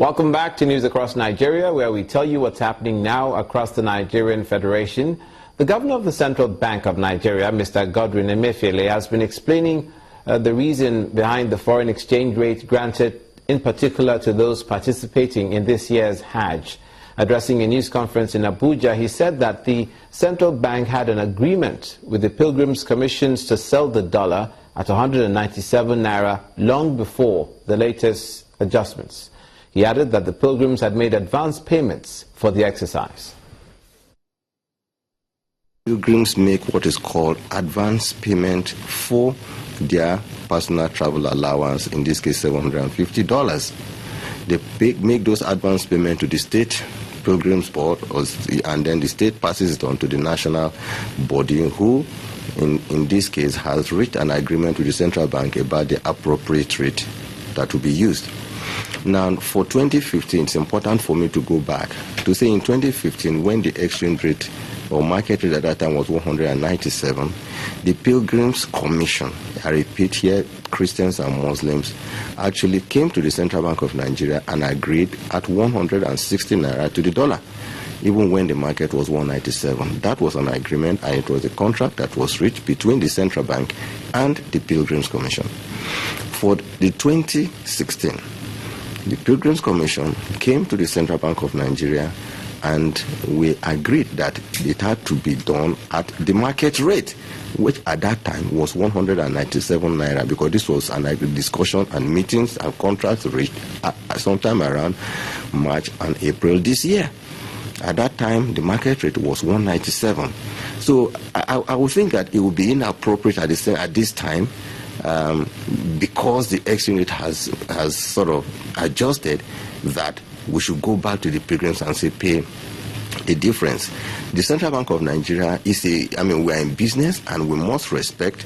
Welcome back to News Across Nigeria, where we tell you what's happening now across the Nigerian Federation. The governor of the Central Bank of Nigeria, Mr. Godwin Emefiele, has been explaining the reason behind the foreign exchange rate granted in particular to those participating in this year's Hajj. Addressing a news conference in Abuja, he said that the central bank had an agreement with the Pilgrims Commissions to sell the dollar at 197 naira long before the latest adjustments. He added that the pilgrims had made advance payments for the exercise. Pilgrims make what is called advance payment for their personal travel allowance, in this case $750. They make those advance payments to the state pilgrims board, and then the state passes it on to the national body, who in this case has reached an agreement with the central bank about the appropriate rate that will be used. Now, for 2015, it's important for me to go back to say in 2015, when the exchange rate or market rate at that time was 197, the Pilgrims Commission, I repeat here, Christians and Muslims, actually came to the Central Bank of Nigeria and agreed at 160 naira to the dollar, even when the market was 197. That was an agreement, and it was a contract that was reached between the Central Bank and the Pilgrims Commission. For the 2016, the Pilgrims Commission came to the Central Bank of Nigeria, and we agreed that it had to be done at the market rate, which at that time was 197 naira, because this was a discussion and meetings and contracts reached sometime around March and April this year. At that time, the market rate was 197. So I would think that it would be inappropriate at this time, because the exchange rate has sort of adjusted, that we should go back to the pilgrims and say pay the difference. The Central Bank of Nigeria is we are in business, and we must respect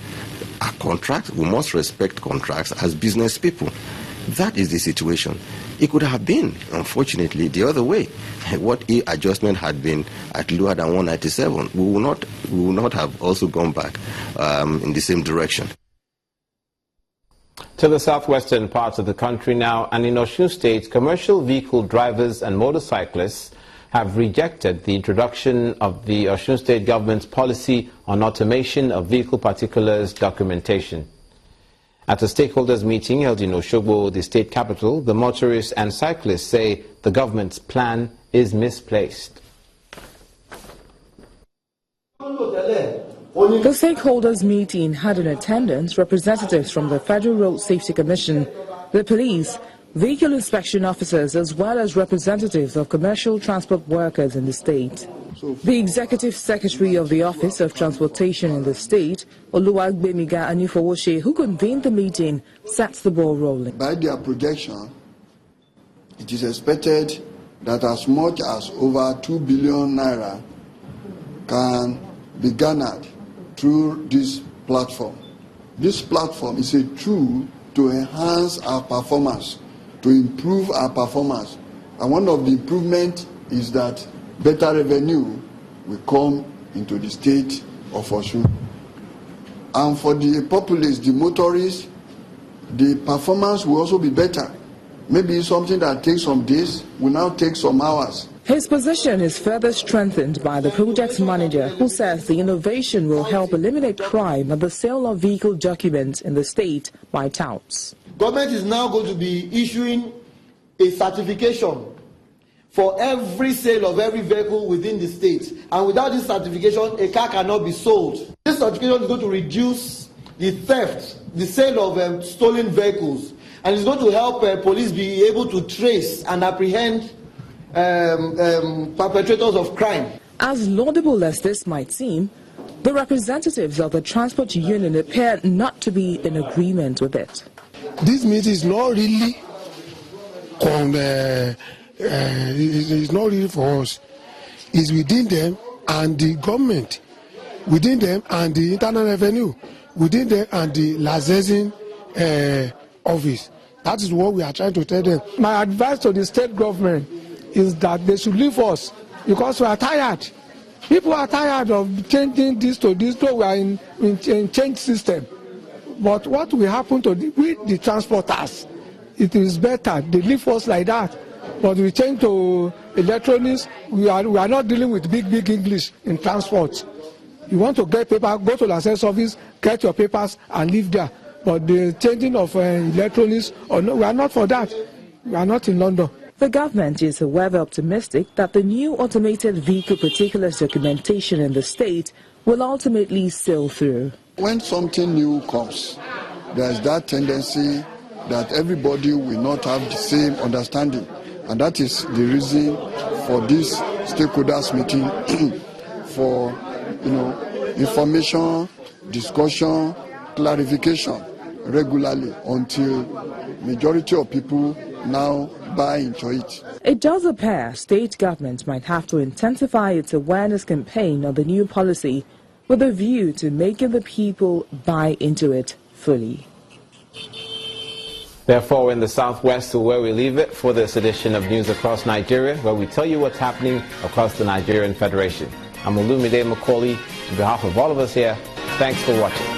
our contracts. We must respect contracts as business people. That is the situation. It could have been, unfortunately, the other way. What if adjustment had been at lower than 197? We will not have also gone back in the same direction. To the southwestern parts of the country now, and in Osun State, commercial vehicle drivers and motorcyclists have rejected the introduction of the Osun State government's policy on automation of vehicle particulars documentation. At a stakeholders meeting held in Osogbo, the state capital, the motorists and cyclists say the government's plan is misplaced. The stakeholders meeting had in attendance representatives from the Federal Road Safety Commission, the police, vehicle inspection officers, as well as representatives of commercial transport workers in the state. The Executive Secretary of the Office of Transportation in the state, Oluwagbemiga Anifowoshe, who convened the meeting, sets the ball rolling. By their projection, it is expected that as much as over 2 billion naira can be garnered through this platform. This platform is a tool to enhance our performance, to improve our performance. And one of the improvements is that better revenue will come into the state of Osun. And for the populace, the motorists, the performance will also be better. Maybe something that takes some days will now take some hours. His position is further strengthened by the project's manager, who says the innovation will help eliminate crime and the sale of vehicle documents in the state by touts. Government is now going to be issuing a certification for every sale of every vehicle within the state. And without this certification, a car cannot be sold. This certification is going to reduce the theft, the sale of stolen vehicles, and it's going to help police be able to trace and apprehend perpetrators of crime. As laudable as this might seem, the representatives of the transport union appear not to be in agreement with it. This meeting is not really it's not really for us. It's within them and the government, within them and the internal revenue, within them and the licensing office. That is what we are trying to tell them. My advice to the state government is that they should leave us, because we are tired. People are tired of changing this to this, so we are in change system. But what will happen to the transporters? It is better they leave us like that But we change to electronics. We are not dealing with big English in transport. You want to get paper, go to the license office, get your papers and leave there. But the changing of electronics, no, we are not for that. We are not in London. The government is however optimistic that the new automated vehicle particulars documentation in the state will ultimately sail through. When something new comes, there's that tendency that everybody will not have the same understanding. And that is the reason for this stakeholders meeting for information, discussion, clarification regularly until majority of people now buy into it. It does appear state government might have to intensify its awareness campaign on the new policy with a view to making the people buy into it fully. Therefore, in the southwest, where we leave it for this edition of News Across Nigeria, where we tell you what's happening across the Nigerian Federation. I'm Olumide Macaulay. On behalf of all of us here, thanks for watching.